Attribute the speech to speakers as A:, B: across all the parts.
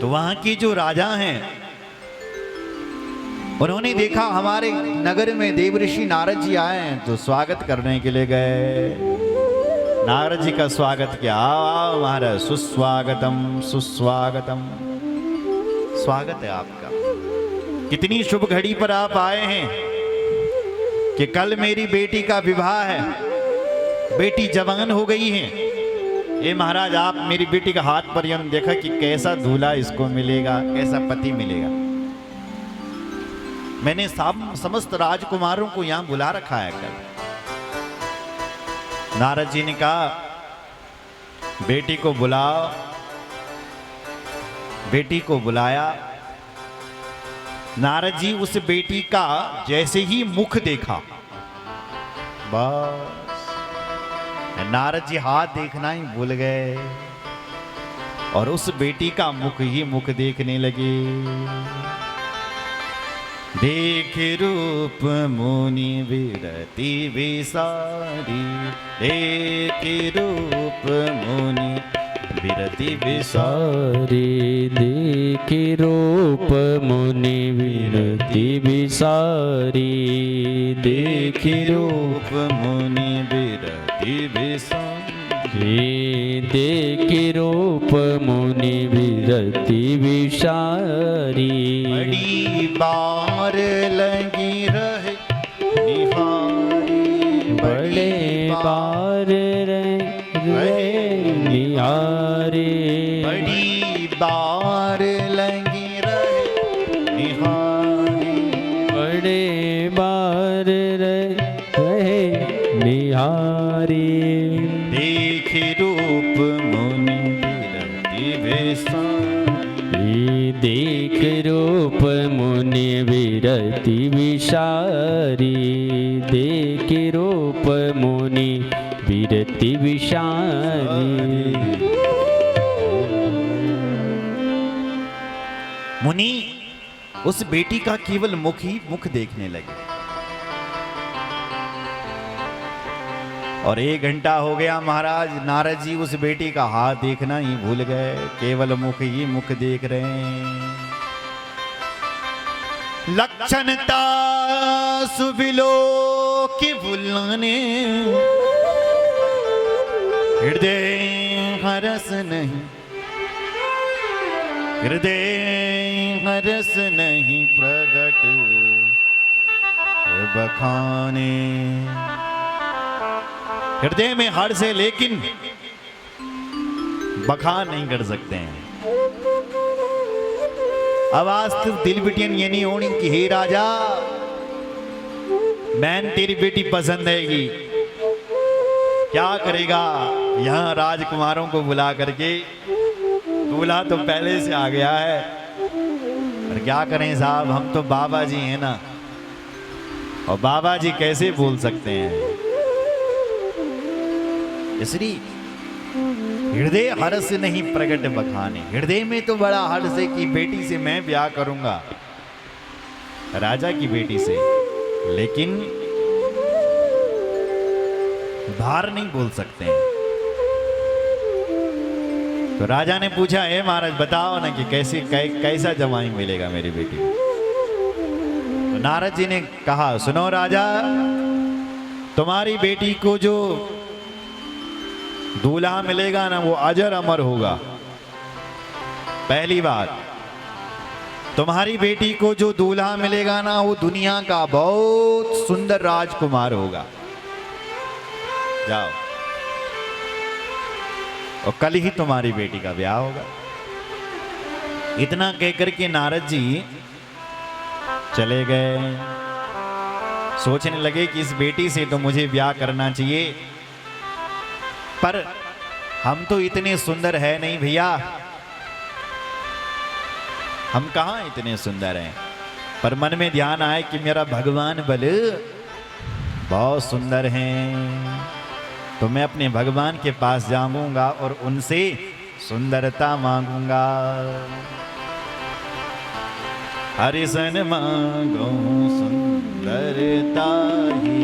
A: तो वहां की जो राजा हैं उन्होंने देखा हमारे नगर में देवऋषि नारद जी आए हैं, तो स्वागत करने के लिए गए। नारद जी का स्वागत किया। आओ महाराज, सुस्वागतम सुस्वागतम, स्वागत है आपका। कितनी शुभ घड़ी पर आप आए हैं कि कल मेरी बेटी का विवाह है, बेटी जवान हो गई है। ये महाराज आप मेरी बेटी का हाथ पर्यंत देखा कि कैसा दूल्हा इसको मिलेगा, कैसा पति मिलेगा। मैंने समस्त राजकुमारों को यहां बुला रखा है कल। नारद जी ने कहा बेटी को बुलाओ। बेटी को बुलाया। नारद जी उस बेटी का जैसे ही मुख देखा, बस नारद जी हाथ देखना ही भूल गए और उस बेटी का मुख ही मुख देखने लगे। देख रूप मुनि विरति विसारी, देख रूप मुनि विरति विसारी,
B: देख रूप मुनि विरति विसारी,
A: देख रूप मुनि विरति विसारी,
B: देख रूप मुनि विरति विसारी।
A: बड़ी बार लगी रहे निहारी,
B: बड़े बार रहे निहारे,
A: बड़ी बार लगी रहे निहारी,
B: बड़े बार रहे निहारे।
A: देख रूप मुनि विरति विसारी,
B: देख रूप मुनि विरति विसारी, देख रूप मुनि विरति विसारी।
A: मुनि उस बेटी का केवल मुख ही मुख देखने लगे और 1 घंटा हो गया महाराज। नारद जी उस बेटी का हाथ देखना ही भूल गए, केवल मुख ही मुख देख रहे हैं। लक्षणता सुबिलो की भुलाने, हृदय हरस नहीं, हृदय हरस नहीं प्रगट बखाने। हृदय में हर्ष है लेकिन बखान नहीं कर सकते हैं। अब वास्तव दिल बिटियन ये नहीं होनी कि हे राजा मैंने तेरी बेटी पसंद हैगी, क्या करेगा। यहां राजकुमारों को बुला करके, दूल्हा तो पहले से आ गया है, पर क्या करें साहब, हम तो बाबा जी हैं ना, और बाबा जी कैसे बोल सकते हैं। इसलिए हृदय हर्ष नहीं प्रकट बखाने। हृदय में तो बड़ा हर्ष है कि बेटी से मैं ब्याह करूंगा, राजा की बेटी से, लेकिन बाहर नहीं बोल सकते हैं। तो राजा ने पूछा हे महाराज बताओ ना कि कैसा जमाई मिलेगा मेरी बेटी को। तो नारद जी ने कहा सुनो राजा, तुम्हारी बेटी को जो दूल्हा मिलेगा ना वो अजर अमर होगा। पहली बात, तुम्हारी बेटी को जो दूल्हा मिलेगा ना वो दुनिया का बहुत सुंदर राजकुमार होगा। जाओ, और कल ही तुम्हारी बेटी का ब्याह होगा। इतना कहकर के नारद जी चले गए। सोचने लगे कि इस बेटी से तो मुझे ब्याह करना चाहिए, पर हम तो इतने सुंदर है नहीं भैया, हम कहाँ इतने सुंदर हैं। पर मन में ध्यान आए कि मेरा भगवान बल बहुत सुंदर हैं, तो मैं अपने भगवान के पास जाऊंगा और उनसे सुंदरता मांगूंगा। हरिशन मांगो सुंदरता ही,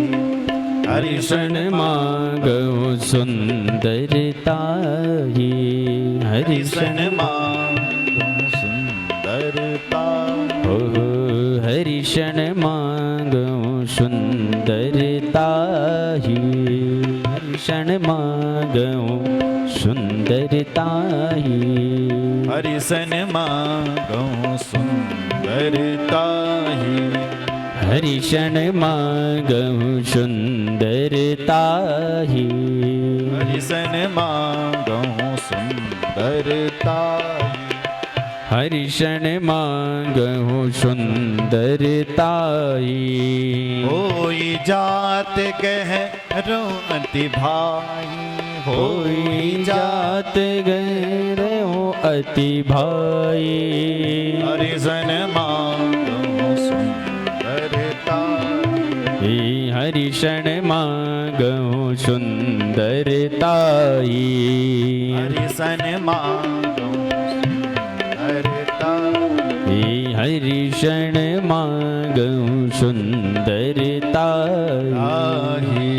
B: हरिशन मांगो सुंदरता ही,
A: हरिशन मांगो
B: हरिशण मांगो सुंदरता ही, हरिशण मांगो सुंदरता ही,
A: हरिशन मांगो सुंदरता ही,
B: हरिशण मांगो सुंदरता ही,
A: हरिशन मांगो सुंदरता ही,
B: हरिशण मांगो सुंदरता ही।
A: होई जात गहरो अति भाई,
B: होई जात गहरो अति भाई,
A: हरिशन मांगो सुंदरता ही,
B: हरिशण मांगो सुंदरता ही,
A: हरिशन मांगो सुंदरता ही,
B: हरिशण मांगो सुंदरता ही।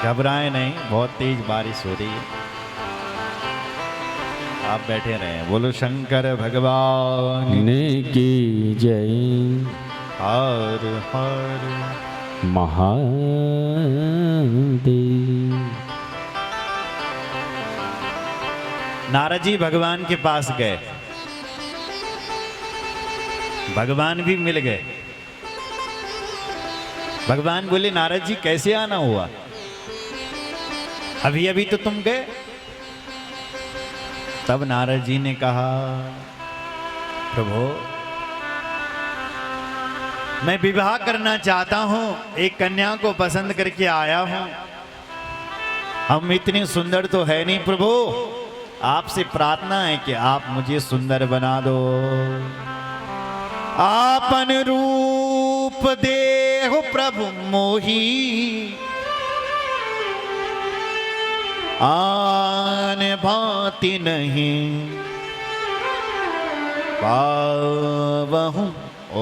A: घबराए नहीं, बहुत तेज बारिश हो रही है, आप बैठे रहें। बोलो शंकर भगवान
B: की जय।
A: हर हर
B: महादेव।
A: नारद जी भगवान के पास गए, भगवान भी मिल गए। भगवान बोले नारद जी कैसे आना हुआ, अभी अभी तो तुम गए। तब नारद जी ने कहा प्रभु मैं विवाह करना चाहता हूं, एक कन्या को पसंद करके आया हूं। हम इतनी सुंदर तो है नहीं प्रभु, आपसे प्रार्थना है कि आप मुझे सुंदर बना दो। आपन रूप देहो प्रभु मोही, आन भांति नहीं पावहूं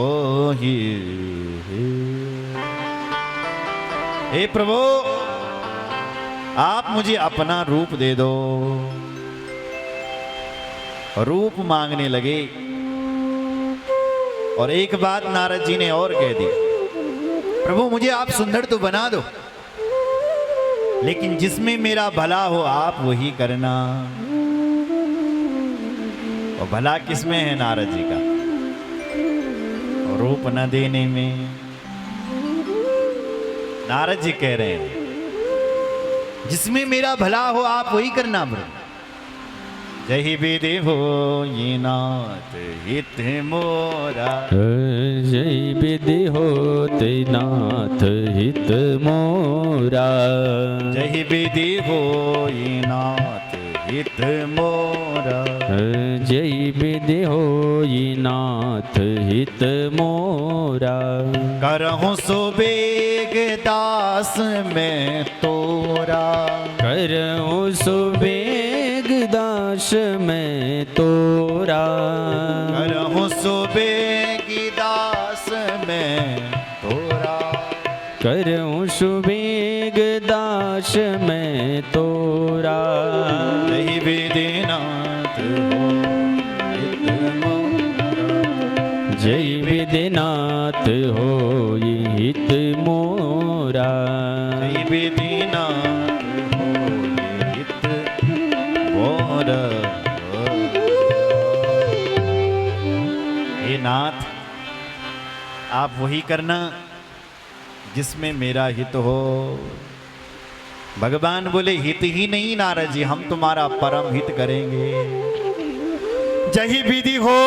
A: ओही। हे प्रभु आप मुझे अपना रूप दे दो। रूप मांगने लगे और एक बात नारद जी ने और कह दी, प्रभु मुझे आप सुंदर तो बना दो, लेकिन जिसमें मेरा भला हो आप वही करना। और भला किसमें है नारद जी का, रूप न देने में। नारद जी कह रहे हैं जिसमें मेरा भला हो आप वही करना प्रभु। जही विधि हो ये नाथ हित मोरा,
B: जय विधि होते नाथ हित मोरा,
A: जही विधि हो ये नाथ हित मोरा,
B: जय विधि होई नाथ हित मोरा।
A: करहूं सुबेग दास में तोरा,
B: करहूं सुबेग दास में तोरा,
A: करहूं सुबेग दास में तोरा,
B: करहूं सुबेग दास में तोरा।
A: जही विधि नाथ हो हित मोरा,
B: जय विधिनाथ होई हित मोरा,
A: जही विधि नाथ हो हित मोरा। हे नाथ आप वही करना जिसमें मेरा हित हो। भगवान बोले हित ही नहीं नारद जी, हम तुम्हारा परम हित करेंगे। जही विधि हो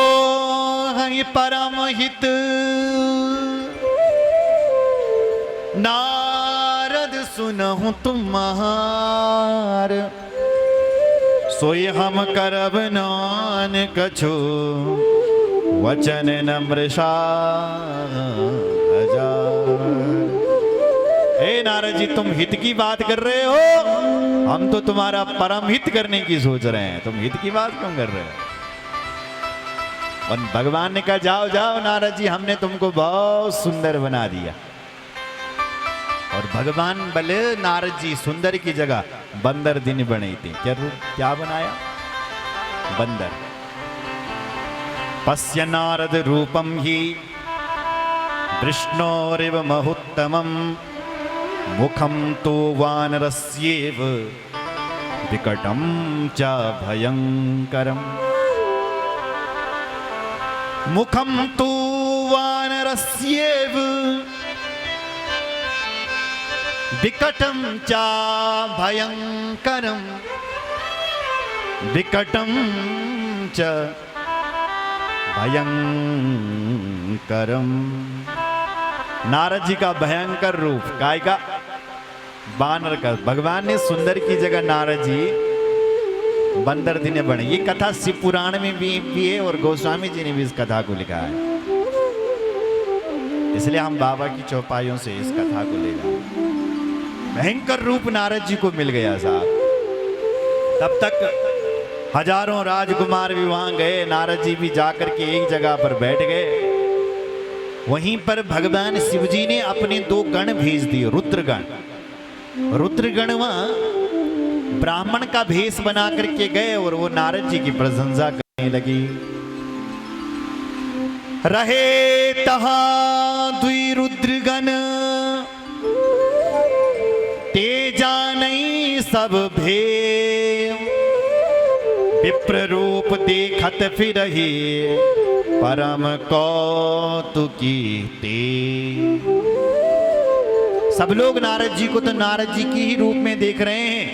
A: हई परम हित, नारद सुनहु तुम्हार, सोई हम करब नान कछु, वचन नम्रसा हजार। हे नारद जी तुम हित की बात कर रहे हो, हम तो तुम्हारा परम हित करने की सोच रहे हैं, तुम हित की बात क्यों कर रहे हो। और भगवान ने कहा जाओ जाओ नारद जी, हमने तुमको बहुत सुंदर बना दिया। और भगवान बले नारद जी सुंदर की जगह बंदर दिन बने थे। क्या रूप क्या बनाया? बंदर। पश्य नारद रूपम ही विष्णोरिव महुत्तमं मुखम तो वानरस्येव विकटम च भयंकरम। मुखम तो वानरस्येव विकटम च भयंकरम। विकटम च भयंकरम। नारद जी का भयंकर रूप काय का? बानर का। भगवान ने सुंदर की जगह नारद जी बंदर दिन बने। ये कथा शिव पुराण में भी है और गोस्वामी जी ने भी इस कथा को लिखा है। इसलिए हम बाबा की चौपाइयों से इस कथा को ले गए। भयंकर रूप नारद जी को मिल गया साहब। तब तक हजारों राजकुमार भी वहां गए। नारद जी भी जाकर के एक जगह पर बैठ गए। वहीं पर भगवान शिव जी ने अपने 2 गण भेज दिए, रुद्रगण। रुद्रगण वहां ब्राह्मण का भेष बना करके गए और वो नारद जी की प्रशंसा करने लगी। रहे तहा द्वि रुद्रगण तेजा नहीं सब भे। विप्र रूप देखत फिर ही परम कौतुकी ते। सब लोग नारद जी को तो नारद जी की ही रूप में देख रहे हैं,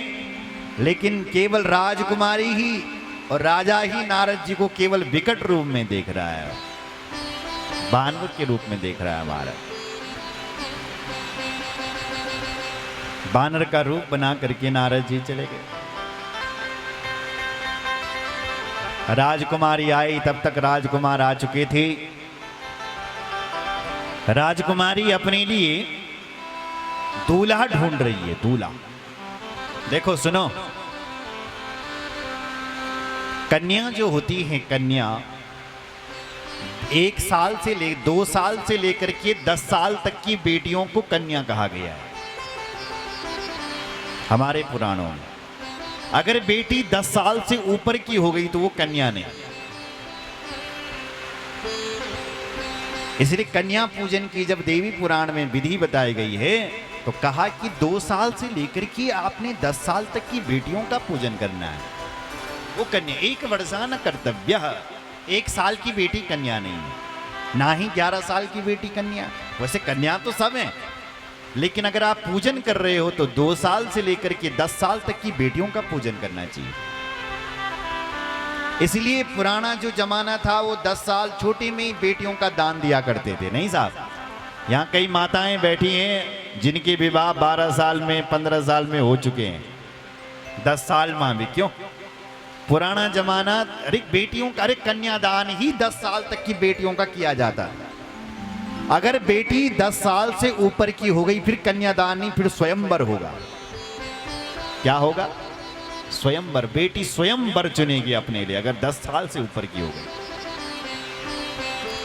A: लेकिन केवल राजकुमारी ही और राजा ही नारद जी को केवल विकट रूप में देख रहा है, बानर के रूप में देख रहा है। हमारा बानर का रूप बना करके नारद जी चले गए। राजकुमारी आई, तब तक राजकुमार आ चुके थे। राजकुमारी अपने लिए दूल्हा ढूंढ रही है। दूल्हा देखो सुनो, कन्या जो होती है, कन्या 1 साल से 2 साल से लेकर के 10 साल तक की बेटियों को कन्या कहा गया है हमारे पुराणों में। अगर बेटी 10 साल से ऊपर की हो गई तो वो कन्या नहीं। इसलिए कन्या पूजन की जब देवी पुराण में विधि बताई गई है तो कहा कि 2 साल से लेकर के आपने 10 साल तक की बेटियों का पूजन करना है। वो कन्या 1 वर्षा न कर्तव्य। 1 साल की बेटी कन्या नहीं है, ना ही 11 साल की बेटी कन्या। वैसे कन्या तो सब है, लेकिन अगर आप पूजन कर रहे हो तो 2 साल से लेकर के 10 साल तक की बेटियों का पूजन करना चाहिए। इसलिए पुराना जो जमाना था वो 10 साल छोटी में ही बेटियों का दान दिया करते थे। नहीं साहब, यहाँ कई माताएं बैठी हैं जिनके विवाह 12 साल में 15 साल में हो चुके हैं, 10 साल में भी क्यों? पुराना जमाना, अरे बेटियों का, अरे कन्यादान ही 10 साल तक की बेटियों का किया जाता है। अगर बेटी 10 साल से ऊपर की हो गई फिर कन्यादान नहीं, फिर स्वयंवर होगा। क्या होगा? स्वयंवर। बेटी स्वयंवर चुनेगी अपने लिए अगर 10 साल से ऊपर की हो गई।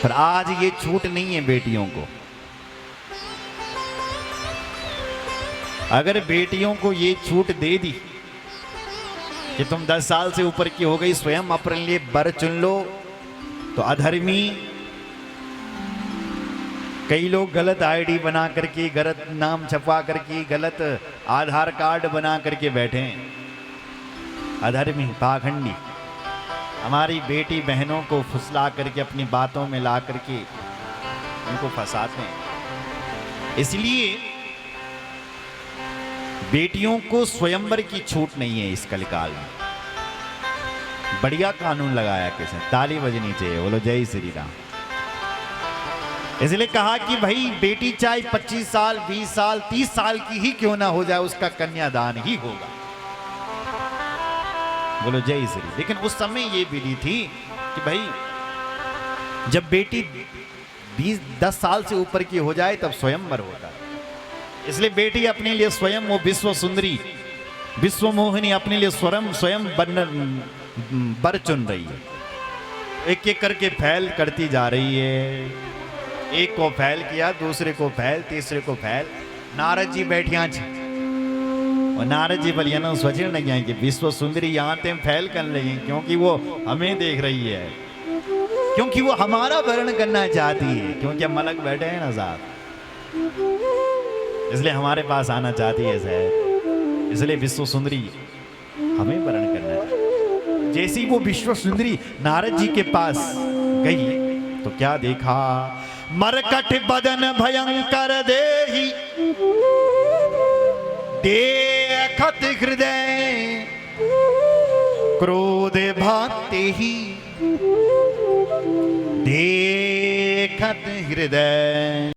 A: पर आज ये छूट नहीं है बेटियों को। अगर बेटियों को ये छूट दे दी कि तुम 10 साल से ऊपर की हो गई, स्वयं अपने लिए वर चुन लो, तो अधर्मी कई लोग गलत आईडी बना करके, गलत नाम छपवा करके, गलत आधार कार्ड बना करके बैठे हैं। अधर्मी, पाखंडी हमारी बेटी बहनों को फुसला करके अपनी बातों में ला करके उनको फंसाते हैं। इसलिए बेटियों को स्वयंवर की छूट नहीं है इस कलिकाल में। बढ़िया कानून लगाया किसने, ताली बजनी चाहिए, बोलो जय श्री राम। इसलिए कहा कि भाई बेटी चाहे 25 साल 20 साल 30 साल की ही क्यों ना हो जाए, उसका कन्यादान ही होगा, बोलो जय श्री। लेकिन उस समय ये विधि थी कि भाई जब बेटी 10 साल से ऊपर की हो जाए तब स्वयंवर होता है। इसलिए बेटी अपने लिए स्वयं वो विश्व सुंदरी, विश्व मोहिनी अपने लिए स्वयं वर चुन रही है। एक एक करके फैल करती जा रही है। एक को फैल किया, दूसरे को फैल, तीसरे को फैल, नारद जी बैठिया छ और नारद जी बलिया ना सोचने लगे कि विश्व सुंदरी यहाँ ते फैल कर लगी, क्योंकि वो हमें देख रही है, क्योंकि वो हमारा वर्ण करना चाहती है, क्योंकि हम अलग बैठे हैं ना साथ, इसलिए हमारे पास आना चाहती है शायद, इसलिए विश्व सुंदरी हमें वर्ण करना है। जैसी वो विश्व सुंदरी नारद जी के पास गई तो क्या देखा, मरकट बदन भयंकर देही देखत हृदय क्रोध भाते ही देखत हृदय।